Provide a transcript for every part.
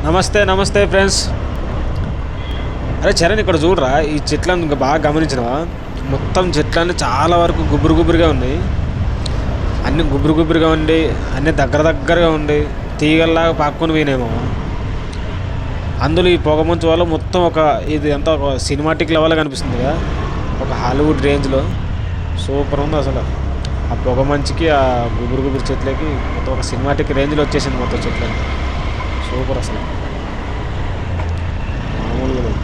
నమస్తే నమస్తే ఫ్రెండ్స్. అరే చరణ్, ఇక్కడ చూడరా, ఈ చెట్లను ఇంకా బాగా గమనించినవా? మొత్తం చెట్లన్నీ చాలా వరకు గుబురు గుబురుగా ఉన్నాయి. అన్నీ గుబురు గుబురుగా ఉండి అన్నీ దగ్గరగా ఉండి తీగల్లాగా పాక్కొని పోయినాయేమో. అందులో ఈ పొగమంచు వల్ల మొత్తం ఇది అంతా ఒక సినిమాటిక్ లెవెల్ కనిపిస్తుంది కదా, ఒక హాలీవుడ్ రేంజ్లో. సూపర్ ఉంది అసలు. ఆ పొగ మంచుకి ఆ గుబురు చెట్లకి మొత్తం ఒక సినిమాటిక్ రేంజ్లో వచ్చేసింది మొత్తం చెట్లకి. సూపర్ అసలు, మామూలుగా లేదు.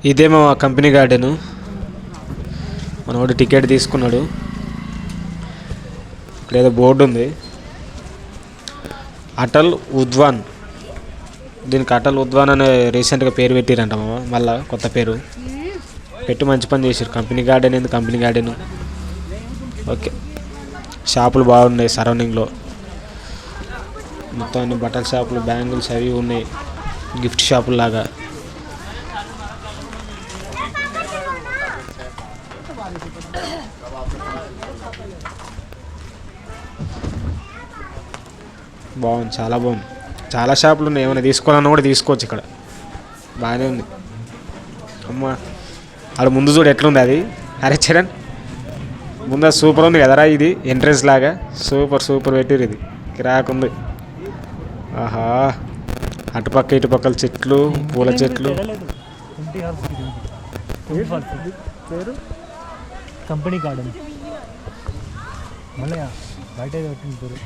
ఇదేమో కంపెనీ గార్డెను. మనోడు టికెట్ తీసుకున్నాడు. లేదా బోర్డు ఉంది, అటల్ ఉద్వాన్. దీనికి అటల్ ఉద్వాన్ అనే రీసెంట్గా పేరు పెట్టిరంట మళ్ళా కొత్త పేరు పెట్టి మంచి పని చేశారు. కంపెనీ గార్డెన్ ఏంది, కంపెనీ గార్డెన్. ఓకే, షాపులు బాగున్నాయి సరౌండింగ్లో. మొత్తం అన్ని బట్టల షాపులు, బ్యాంగిల్స్ అవి ఉన్నాయి, గిఫ్ట్ షాపులు లాగా. బాగుంది, చాలా బాగుంది. చాలా షాపులు ఉన్నాయి, ఏమైనా తీసుకోవాలన్నా కూడా తీసుకోవచ్చు ఇక్కడ. బాగానే ఉంది. అమ్మ ఆడ ముందు చూడు ఎట్లుంది అది. అరే చరణ్, ముందు సూపర్ ఉంది కదరా, ఇది ఎంట్రెన్స్ లాగా సూపర్ పెట్టిరు. ఇది కిరాకుంది. ఆహా, అటుపక్క ఇటుపక్కల చెట్లు, పూల చెట్లు. కంపెనీ గార్డెన్ మళ్ళీ బయట పేరు.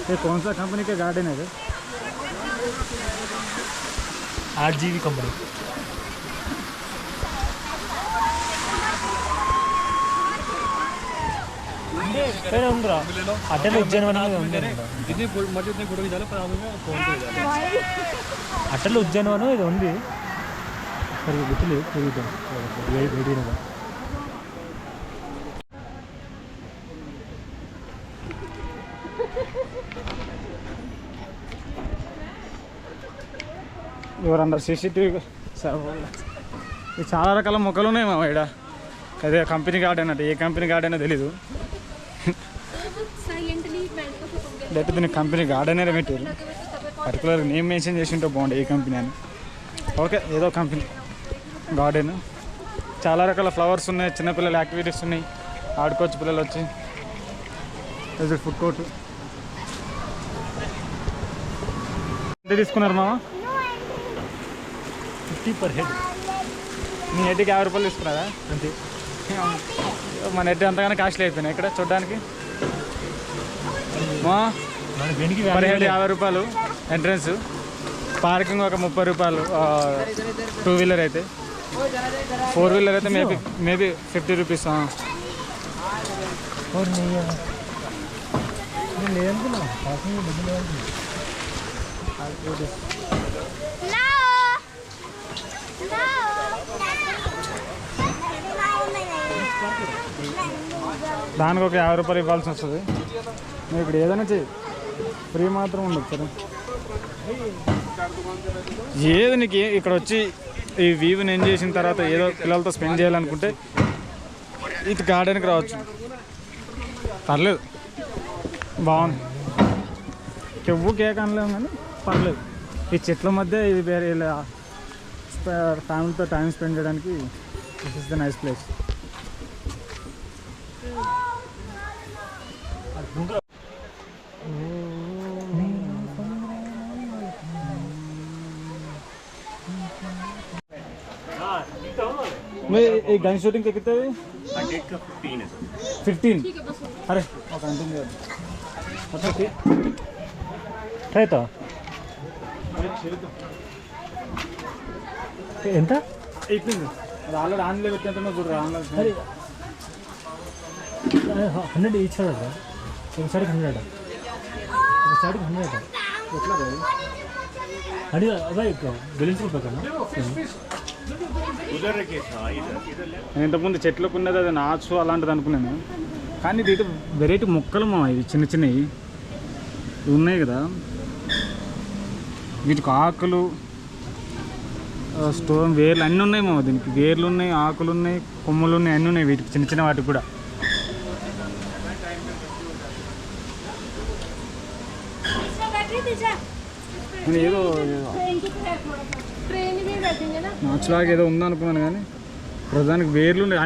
ये कौन सा कंपनी का गार्डन है? RGV company. अटल उद्यानवन అటల్ ఉద్యానవనం ఇది ఉంది. సరిగ్గా గుర్తులేదు, తిరుగుతాం. ఎవరన్నా సీసీటీవీ చాలా రకాల మొక్కలు ఉన్నాయి మా ఇక్కడ. అదే కంపెనీ గార్డెన్ అంటే ఏ కంపెనీ గార్డెన్ తెలీదు. లేకపోతే దీనికి కంపెనీ గార్డెన్ అనే పెట్టారు. పర్టికులర్ నేమ్ మెన్షన్ చేసి ఉంటే బాగుండే ఏ కంపెనీ అని. ఓకే, ఏదో కంపెనీ గార్డెన్. చాలా రకాల ఫ్లవర్స్ ఉన్నాయి, చిన్నపిల్లల యాక్టివిటీస్ ఉన్నాయి, ఆడుకోవచ్చు పిల్లలు వచ్చి. ఇది ఫుడ్ కోర్టు. ఎంత తీసుకున్నారు మామ? 50 per head. మీ హెడ్కి 50 రూపాయలు తీసుకున్నారా? అంతే. మన హెడ్ అంతగానో కాస్ట్లీ అయిపోయినాయి ఇక్కడ చూడడానికి. పర్ హెడ్ 50 రూపాయలు ఎంట్రన్స్. పార్కింగ్ ఒక 30 రూపాయలు 2 వీలర్ అయితే. 4 వీలర్ అయితే మేబీ 50 రూపీస్. దానికి ఒక 50 రూపాయలు ఇవ్వాల్సి వస్తుంది. నువ్వు ఇప్పుడు ఏదైనా చెయ్యి, ఫ్రీ మాత్రం ఉండదు సరే. ఏది నీకు ఇక్కడ వచ్చి ఈ వ్యూని ఎంజాయ్ చేసిన తర్వాత ఏదో పిల్లలతో స్పెండ్ చేయాలనుకుంటే ఇది గార్డెన్కి రావచ్చు. పర్లేదు, బాగుంది. కెవ్వు కేక్ అనలేము కానీ పర్లేదు. ఈ చెట్ల మధ్య ఇది వేరే ఫ్యామిలీతో టైం స్పెండ్ చేయడానికి this is the nice place. एक गन शूटिंग के कितने? 15. अरे कंटिन्यू अच्छा ठीक है तो ఎంత? 18 ఆల్రెడీ ఆన్లైన్ పెట్టినంత చూడరా. ఆన్లైన్ 100 ఇచ్చాడు. ఒకసారికి 100, ఒకసారికి 100. ఎట్లా अरे भाई बैलेंस रुपये का నేను ఇంతకుముందు చెట్లకు ఉన్నది అది నాచు అలాంటిది అనుకున్నాను, కానీ ఇది వెరైటీ మొక్కలు మా ఇవి చిన్న చిన్నవి ఇవి ఉన్నాయి కదా, వీటికి ఆకులు స్టోన్ వేర్లు అన్నీ ఉన్నాయి మా దీనికి, వేర్లు ఉన్నాయి, ఆకులు ఉన్నాయి, కొమ్మలు ఉన్నాయి, అన్నీ ఉన్నాయి వీటికి చిన్న చిన్న వాటికి కూడా. నేను ఏదో నాచులాగా ఏదో ఉందనుకున్నాను కానీ ప్రధానికి వేర్లు ఉన్నాయి.